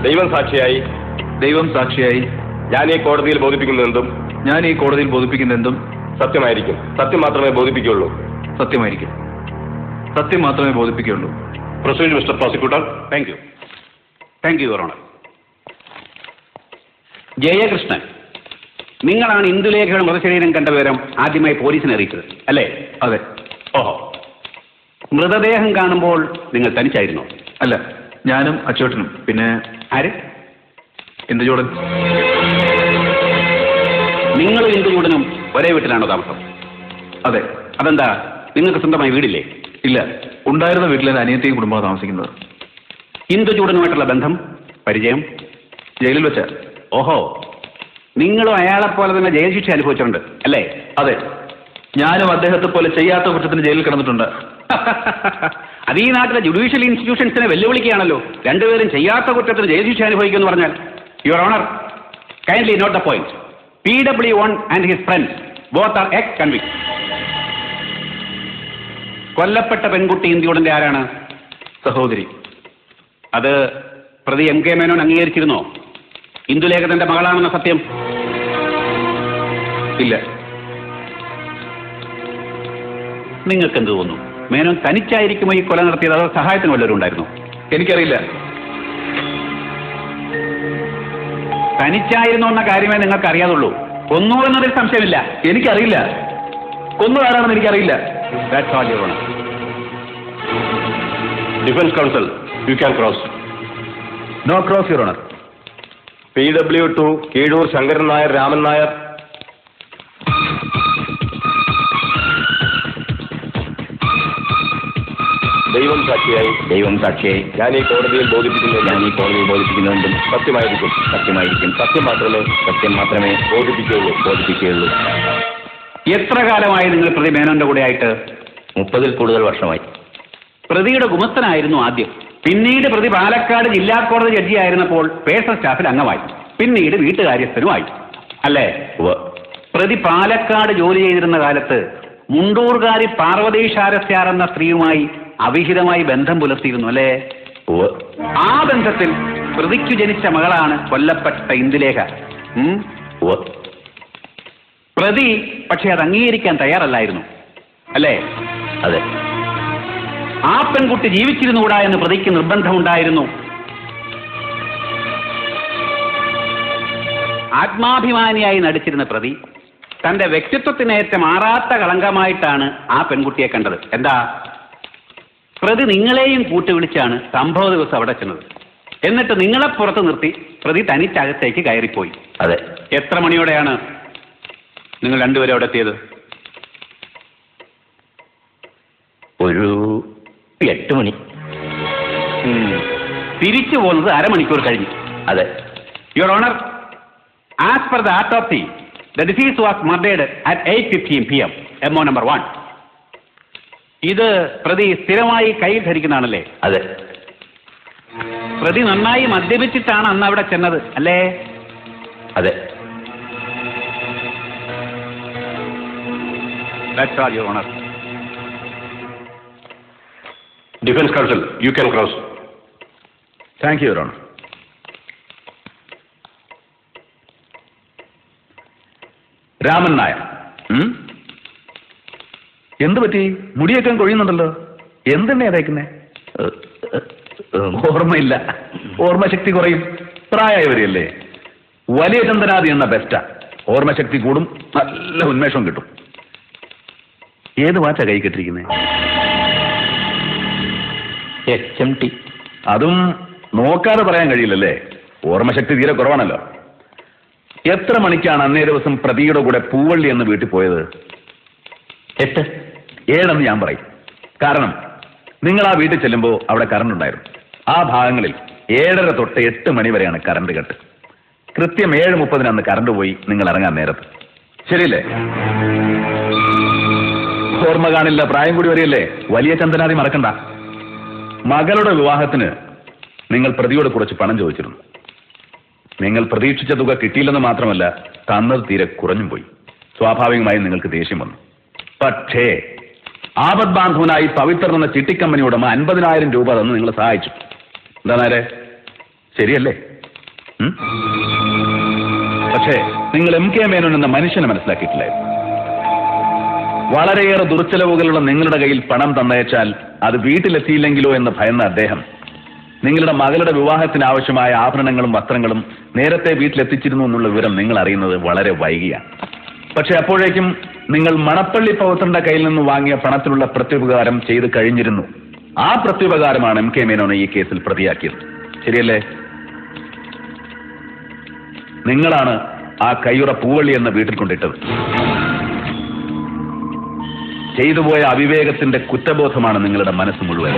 ദൈവം സാക്ഷിയായി ഞാൻ ഈ കോടതിയിൽ ബോധിപ്പിക്കുന്നതെന്തും സത്യമായിരിക്കും. സത്യം മാത്രമേ ബോധിപ്പിക്കുകയുള്ളൂ. Proceed mister prosecutor. Thank you your honour. Jayakrishnan, നിങ്ങളാണ് ഇന്ദുലേഖയുടെ മൃതശരീരം കണ്ട വിവരം ആദ്യമായി പോലീസിനെ അറിയിച്ചത്, അല്ലേ? അതെ. ഓഹോ. മൃതദേഹം കാണുമ്പോൾ നിങ്ങൾ തനിച്ചായിരുന്നോ? അല്ല, ഞാനും അച്ചോട്ടനും. പിന്നെ ആര്? ഇന്ദുചൂടൻ. നിങ്ങളും ഇന്ദുചൂടനും ഒരേ വീട്ടിലാണോ താമസം? അതെ. അതെന്താ, നിങ്ങൾക്ക് സ്വന്തമായി വീടില്ലേ? ഇല്ല, ഉണ്ടായിരുന്ന വീട്ടിൽ എൻ്റെ അനിയത്തിയും കുടുംബമാണ് താമസിക്കുന്നത്. ഇന്ദുചൂടനുമായിട്ടുള്ള ബന്ധം, പരിചയം? ജയിലിൽ വെച്ച. ഓഹോ, നിങ്ങളും അയാളെപ്പോലെ തന്നെ ജയിൽ ശിക്ഷ അനുഭവിച്ചിട്ടുണ്ട്, അല്ലേ? അതെ, ഞാനും അദ്ദേഹത്തെ പോലെ ചെയ്യാത്ത കുറ്റത്തിന് ജയിലിൽ കിടന്നിട്ടുണ്ട്. അത് ഈ നാട്ടിലെ ജുഡീഷ്യൽ ഇൻസ്റ്റിറ്റ്യൂഷൻസിനെ വെല്ലുവിളിക്കുകയാണല്ലോ. രണ്ടുപേരും ചെയ്യാത്ത കുറ്റത്തിന് ജയിൽ ശിക്ഷ അനുഭവിക്കുമെന്ന് പറഞ്ഞാൽ. Your honour, kindly note the point. PW1 and his friends both are ex convict. കൊല്ലപ്പെട്ട പെൺകുട്ടി ഇന്ത്യയുടെ ആരാണ്? സഹോദരി. അത് പ്രതി MK മേനോൻ അംഗീകരിച്ചിരുന്നോ? ഇന്ദുലേഖ തന്റെ മകളാണെന്ന സത്യം? ഇല്ല. നിങ്ങൾക്കെന്ത് തോന്നുന്നു, മേനോൻ തനിച്ചായിരിക്കുമോ ഈ കൊല നടത്തിയത്, അതോ സഹായത്തിന് വല്ലവരും ഉണ്ടായിരുന്നു? എനിക്കറിയില്ല. തനിച്ചായിരുന്നു എന്ന കാര്യമേ നിങ്ങൾക്ക് അറിയാതുള്ളൂ. കൊന്നു എന്നതിൽ സംശയമില്ല. എനിക്കറിയില്ല. കൊന്നതാരാണെന്ന് എനിക്കറിയില്ല. Defence counsel, you can cross. No cross, your honour. PW2 Keezhoor Sankaran Nair, Raman Nair. ദൈവം സാക്ഷിയായി ഞാൻ ഈ കോടതിയിൽ ബോധിപ്പിക്കുന്നതെന്തും സത്യമായിരിക്കും. സത്യം മാത്രമേ ബോധിപ്പിക്കുകയുള്ളൂ. എത്ര കാലമായി നിങ്ങൾ പ്രതി മേനോന്റെ കൂടെ ആയിട്ട്? 30-ൽ കൂടുതൽ വർഷമായി. പ്രതിയുടെ ഗുമസ്തനായിരുന്നു ആദ്യം. പിന്നീട് പ്രതി പാലക്കാട് ജില്ലാ കോടതി ജഡ്ജിയായിരുന്നപ്പോൾ പേഴ്സണൽ സ്റ്റാഫിൽ അംഗമായി. പിന്നീട് വീട്ടുകാര്യസ്ഥനുമായി, അല്ലേ? പ്രതി പാലക്കാട് ജോലി ചെയ്തിരുന്ന കാലത്ത് മുണ്ടൂർകാരി പാർവതി ശാരസ്യാർ എന്ന സ്ത്രീയുമായി അവിഹിതമായി ബന്ധം പുലർത്തിയിരുന്നു, അല്ലേ? ആ ബന്ധത്തിൽ പ്രതിക്കു ജനിച്ച മകളാണ് കൊല്ലപ്പെട്ട ഇന്ദുലേഖ. പ്രതി പക്ഷെ അത് അംഗീകരിക്കാൻ തയ്യാറല്ലായിരുന്നു, അല്ലേ? അതെ. ആ പെൺകുട്ടി ജീവിച്ചിരുന്നുകൂടാ എന്ന് പ്രതിക്ക് നിർബന്ധമുണ്ടായിരുന്നു. ആത്മാഭിമാനിയായി നടിച്ചിരുന്ന പ്രതി തന്റെ വ്യക്തിത്വത്തിനേറ്റ മാറാത്ത കളങ്കമായിട്ടാണ് ആ പെൺകുട്ടിയെ കണ്ടത്. എന്താ? പ്രതി നിങ്ങളെയും കൂട്ടുവിളിച്ചാണ് സംഭവ ദിവസം അവിടെ ചെന്നത്. എന്നിട്ട് നിങ്ങളെ പുറത്ത് നിർത്തി പ്രതി തനിച്ചകത്തേക്ക് കയറിപ്പോയി. അതെ. എത്ര മണിയോടെയാണ് നിങ്ങൾ രണ്ടുപേരും അവിടെ എത്തിയത്? ഒരു 8 മണി. തിരിച്ചു പോകുന്നത് അരമണിക്കൂർ കഴിഞ്ഞു. അതെ. Your honour, as per the autopsy, the deceased was murdered at 8:15 PM, MO number 1. ഇത് പ്രതി സ്ഥിരമായി കയ്യിൽ ധരിക്കുന്നതാണല്ലേ? അതെ. പ്രതി നന്നായി മദ്യപിച്ചിട്ടാണ് അന്ന് അവിടെ ചെന്നത്, അല്ലേ? അതെ. That's all, Your Honor. Defence counsel, you can cross. Thank you, your owner. Raman Nair, എന്ത് പറ്റി? മുടിയൊക്കെ കൊഴിയുന്നുണ്ടല്ലോ. എന്തെന്നെ തേക്കുന്നേ? ഓർമ്മയില്ല. ഓർമ്മശക്തി കുറയും. പ്രായമായവരെയല്ലേ. വലിയ ചന്ദനാദി എന്ന ബെസ്റ്റാ. ഓർമ്മശക്തി കൂടും, നല്ല ഉന്മേഷം കിട്ടും. ഏത് വാച്ചാ കൈ കെട്ടിരിക്കുന്നേ? HMT. അതും നോക്കാതെ പറയാൻ കഴിയില്ലല്ലേ. ഓർമ്മശക്തി തീരെ കുറവാണല്ലോ. എത്ര മണിക്കാണ് അന്നേ ദിവസം പ്രതിയുടെ കൂടെ പൂവള്ളി എന്ന് വീട്ടിൽ പോയത്? 8. 7 ഞാൻ പറയും. കാരണം നിങ്ങൾ ആ വീട്ടിൽ ചെല്ലുമ്പോൾ അവിടെ കറണ്ട് ഉണ്ടായിരുന്നു. ആ ഭാഗങ്ങളിൽ 7:30 തൊട്ട് 8 മണി വരെയാണ് കറണ്ട് കട്ട്. കൃത്യം 7:30 അന്ന് കറണ്ട് പോയി നിങ്ങൾ ഇറങ്ങാൻ നേരത്ത്. ശരിയല്ലേ? ഓർമ്മ കാണില്ല, പ്രായം കൂടി വരികയല്ലേ. വലിയ ചന്ദനാദി മറക്കണ്ട. മകളുടെ വിവാഹത്തിന് നിങ്ങൾ പ്രതിയോട് കുറച്ച് പണം ചോദിച്ചിരുന്നു. നിങ്ങൾ പ്രതീക്ഷിച്ച തുക കിട്ടിയില്ലെന്ന് മാത്രമല്ല, തന്നത് തീരെ കുറഞ്ഞും പോയി. സ്വാഭാവികമായും നിങ്ങൾക്ക് ദേഷ്യം വന്നു. പക്ഷേ ആപത് ബാന്ധവനായി പവിത്ര എന്ന ചിട്ടിക്കമ്പനി ഉടമ 50,000 രൂപ തന്ന് നിങ്ങളെ സഹായിച്ചു. എന്താ നേരെ? ശരിയല്ലേ? പക്ഷേ നിങ്ങൾ MK മേനോൻ എന്ന മനുഷ്യനെ മനസ്സിലാക്കിയിട്ടില്ലായിരുന്നു. വളരെയേറെ ദുർച്ചെലവുകളുള്ള നിങ്ങളുടെ കയ്യിൽ പണം തന്നയച്ചാൽ അത് വീട്ടിലെത്തിയില്ലെങ്കിലോ എന്ന് ഭയന്ന അദ്ദേഹം നിങ്ങളുടെ മകളുടെ വിവാഹത്തിന് ആവശ്യമായ ആഭരണങ്ങളും വസ്ത്രങ്ങളും നേരത്തെ വീട്ടിലെത്തിച്ചിരുന്നു എന്നുള്ള വിവരം നിങ്ങൾ അറിയുന്നത് വളരെ വൈകിയാണ്. പക്ഷെ അപ്പോഴേക്കും നിങ്ങൾ മണപ്പള്ളി പൗത്രന്റെ കയ്യിൽ നിന്ന് വാങ്ങിയ പണത്തിലുള്ള പ്രത്യുപകാരം ചെയ്തു കഴിഞ്ഞിരുന്നു. ആ പ്രത്യുപകാരമാണ് MK മേനോനെ ഈ കേസിൽ പ്രതിയാക്കിയത്. ശരിയല്ലേ? നിങ്ങളാണ് ആ കയ്യുറ പൂവള്ളി എന്ന വീട്ടിൽ കൊണ്ടിട്ടത്. ചെയ്തുപോയ അവിവേകത്തിന്റെ കുറ്റബോധമാണ് നിങ്ങളുടെ മനസ്സ് മുഴുവൻ.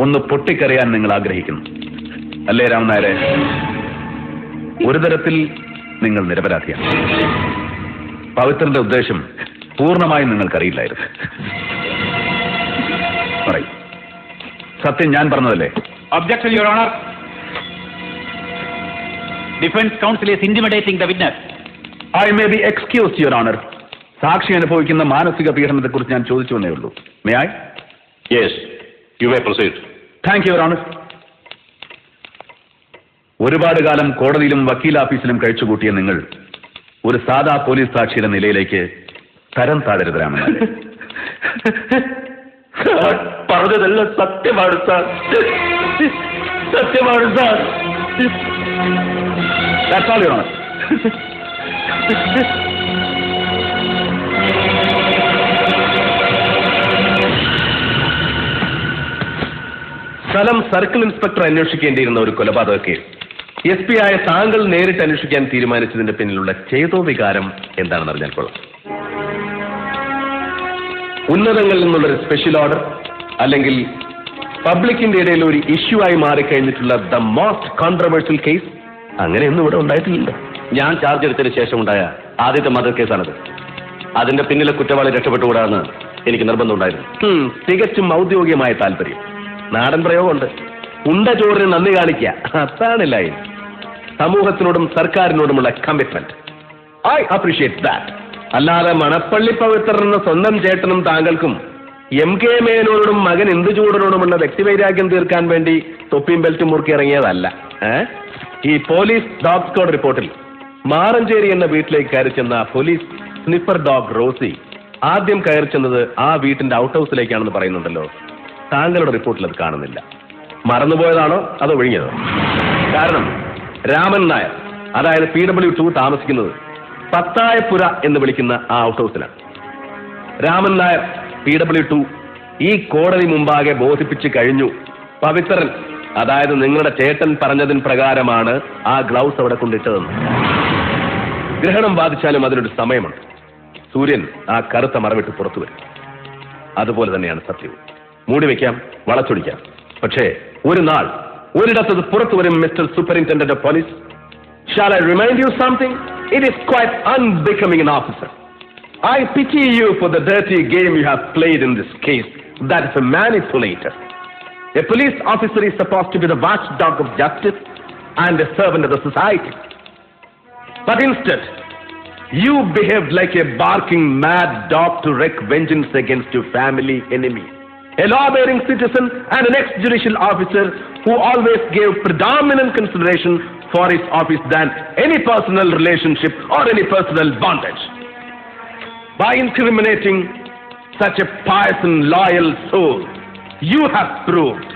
ഒന്ന് പൊട്ടിക്കറിയാൻ നിങ്ങൾ ആഗ്രഹിക്കുന്നു അല്ലേ രാമൻ നായരെ? ഒരു തരത്തിൽ നിങ്ങൾ നിരപരാധിയാണ്. പവിത്രന്റെ ഉദ്ദേശം പൂർണ്ണമായും നിങ്ങൾക്കറിയില്ലായിരുന്നു. പറയും, സത്യം ഞാൻ പറഞ്ഞതല്ലേ? Objection your honour. Defence council is intimidating the witness. I may be excused your honour. സാക്ഷി അനുഭവിക്കുന്ന മാനസിക പീഡനത്തെക്കുറിച്ച് ഞാൻ ചോദിച്ചു എന്നേ ഉള്ളൂ. May I? Yes, you may proceed. Thank you your owner. ഒരുപാട് കാലം കോടതിയിലും വക്കീലാഫീസിലും കഴിച്ചുകൂട്ടിയ നിങ്ങൾ ഒരു സാധാ പോലീസ് സാക്ഷിയുടെ നിലയിലേക്ക് തരം താഴരുത് രാമൻ നായർ. പറഞ്ഞതെല്ലാം സത്യമാണ് സാർ, സത്യമാണ് sir. That's all, Your Honor. സ്ഥലം സർക്കിൾ ഇൻസ്പെക്ടർ അന്വേഷിക്കേണ്ടിയിരുന്ന ഒരു കൊലപാതക കേസ് SP ആയ താങ്കൾ നേരിട്ട് അന്വേഷിക്കാൻ തീരുമാനിച്ചതിന്റെ പിന്നിലുള്ള ചേതോ വികാരം എന്താണെന്ന് അറിഞ്ഞാൽ കൊള്ളാം. ഉന്നതങ്ങളിൽ നിന്നുള്ളൊരു സ്പെഷ്യൽ ഓർഡർ, അല്ലെങ്കിൽ പബ്ലിക്കിന്റെ ഇടയിൽ ഒരു ഇഷ്യൂ ആയി മാറിക്കഴിഞ്ഞിട്ടുള്ള ദ മോസ്റ്റ് കോൺട്രവേഴ്സ്യൽ കേസ്, അങ്ങനെയൊന്നും ഇവിടെ ഉണ്ടായിട്ടില്ലല്ലോ. ഞാൻ ചാർജ് എടുത്തതിന് ശേഷം ഉണ്ടായ ആദ്യത്തെ മർഡർ കേസാണത്. അതിന്റെ പിന്നിലെ കുറ്റവാളി രക്ഷപ്പെട്ടുകൂടാന്ന് എനിക്ക് നിർബന്ധമുണ്ടായിരുന്നു. തികച്ചും ഔദ്യോഗികമായ താല്പര്യം. നാടൻ പ്രയോഗമുണ്ട്, ഉണ്ട ചോറിന് നന്ദി കാണിക്കുക, അതാണില്ല. സമൂഹത്തിനോടും സർക്കാരിനോടുമുള്ള കമ്മിറ്റ്മെന്റ്, ഐ അപ്രീഷിയേറ്റ് ദാറ്റ്. അല്ലാതെ മണപ്പള്ളി പവിത്രൻ എന്ന സ്വന്തം ചേട്ടനും താങ്കൾക്കും MK മേനോനോടും മകൻ ഇന്ദുചൂടനോടുമുള്ള വ്യക്തിവൈരാഗ്യം തീർക്കാൻ വേണ്ടി തൊപ്പിയും ബെൽറ്റും മുറുക്കി ഇറങ്ങിയതല്ല. ഈ പോലീസ് ഡോഗ് സ്ക്വാഡ് റിപ്പോർട്ടിൽ മാറഞ്ചേരി എന്ന വീട്ടിലേക്ക് കയറി ചെന്ന പോലീസ് സ്നിഫർ ഡോഗ് റോസി ആദ്യം കയറി ചെന്നത് ആ വീട്ടിന്റെ ഔട്ട് ഹൗസിലേക്കാണെന്ന് പറയുന്നുണ്ടല്ലോ. താങ്കളുടെ റിപ്പോർട്ടിൽ അത് കാണുന്നില്ല. മറന്നുപോയതാണോ അതോ ഒഴിഞ്ഞതോ? കാരണം രാമൻ നായർ, അതായത് PW2 താമസിക്കുന്നത് പത്തായപ്പുര എന്ന് വിളിക്കുന്ന ആ ഔട്ട് ഹൗസിലാണ്. രാമൻ നായർ PW2 ഈ കോടതി മുമ്പാകെ ബോധിപ്പിച്ചു കഴിഞ്ഞു, പവിത്രൻ, അതായത് നിങ്ങളുടെ ചേട്ടൻ പറഞ്ഞതിന് പ്രകാരമാണ് ആ ഗ്ലൗസ് അവിടെ കൊണ്ടിട്ടതെന്ന്. ഗ്രഹണം ബാധിച്ചാലും അതിനൊരു സമയമുണ്ട്. സൂര്യൻ ആ കറുത്ത മറവിട്ട് പുറത്തു വരും. അതുപോലെ തന്നെയാണ് സത്യവും. മൂടിവെക്കാം, വളച്ചൊടിക്കാം, പക്ഷേ ഒരു നാൾ ഒരിടത്തത് പുറത്തു വരും. Mister superintendent of police, shall I remind you something? It is quite unbecoming an officer. I pity you for the dirty game you have played in this case. That is a manipulator. A police officer is supposed to be the watchdog of justice and a servant of the society. But instead, you behaved like a barking mad dog to wreak vengeance against your family enemy. A law-abiding citizen and an ex-judicial officer who always gave predominant consideration for his office than any personal relationship or any personal bondage. By incriminating such a pious and loyal soul, you have proved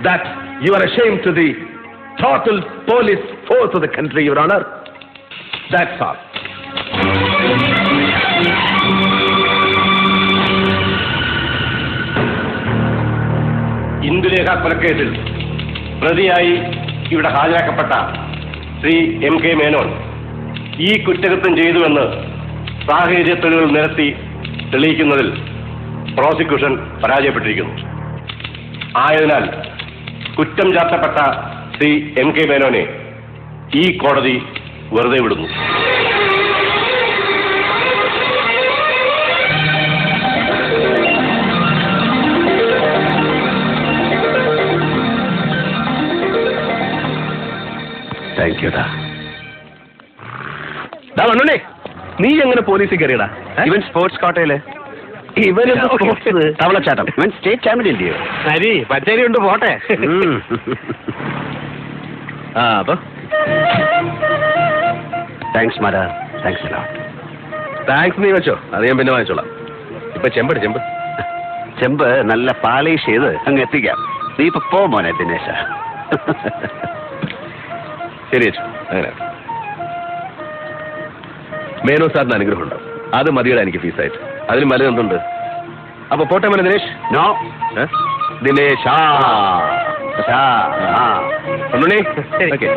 that you are ashamed to the total police force of the country, Your Honor. That's all. Indulekha കൊലക്കേസിൽ പ്രതിയായി ഇവിടെ ഹാജരാക്കപ്പെട്ട Shri MK Menon ഈ കുറ്റകൃത്യം ചെയ്തുവെന്ന് സാഹചര്യ തെളിവുകൾ നിരത്തി തെളിയിക്കുന്നതിൽ പ്രോസിക്യൂഷൻ പരാജയപ്പെട്ടിരിക്കുന്നു. ആയതിനാൽ കുറ്റം ചാർത്തപ്പെട്ട ശ്രീ MK മേനോനെ ഈ കോടതി വെറുതെ വിടുന്നു. Thank you. നീ എങ്ങനെ പോലീസിൽ കയറിയടാ? ഇവൻ സ്പോർട്സ് കോട്ടയില് തവളച്ചാട്ടം സ്റ്റേറ്റ് ചാമ്പ്യൻ ചെയ്യോ ഹരി പച്ചരി ഉണ്ട് പോട്ടെ. അപ്പൊ താങ്ക്സ് മാഡ താങ്ക്സ് താങ്ക്സ് നീ വെച്ചോ, അത് ഞാൻ പിന്നെ വാങ്ങിച്ചോളാം. ഇപ്പൊ ചെമ്പട് ചെമ്പ് ചെമ്പ് നല്ല പാളിഷ് ചെയ്ത് അങ്ങ് എത്തിക്കാം. നീ ഇപ്പൊ പോ മോനെ ദിനേശ. ശരി വെച്ചു. അങ്ങനെ മേനോ സാറിന് അനുഗ്രഹമുണ്ട്, അത് മതിയുടെ എനിക്ക് ഫീസായിട്ട്. അതിന് മല എന്തുണ്ട്? അപ്പൊ പോട്ടെ മോനെ ദിനേശ്. No Dinesh okay.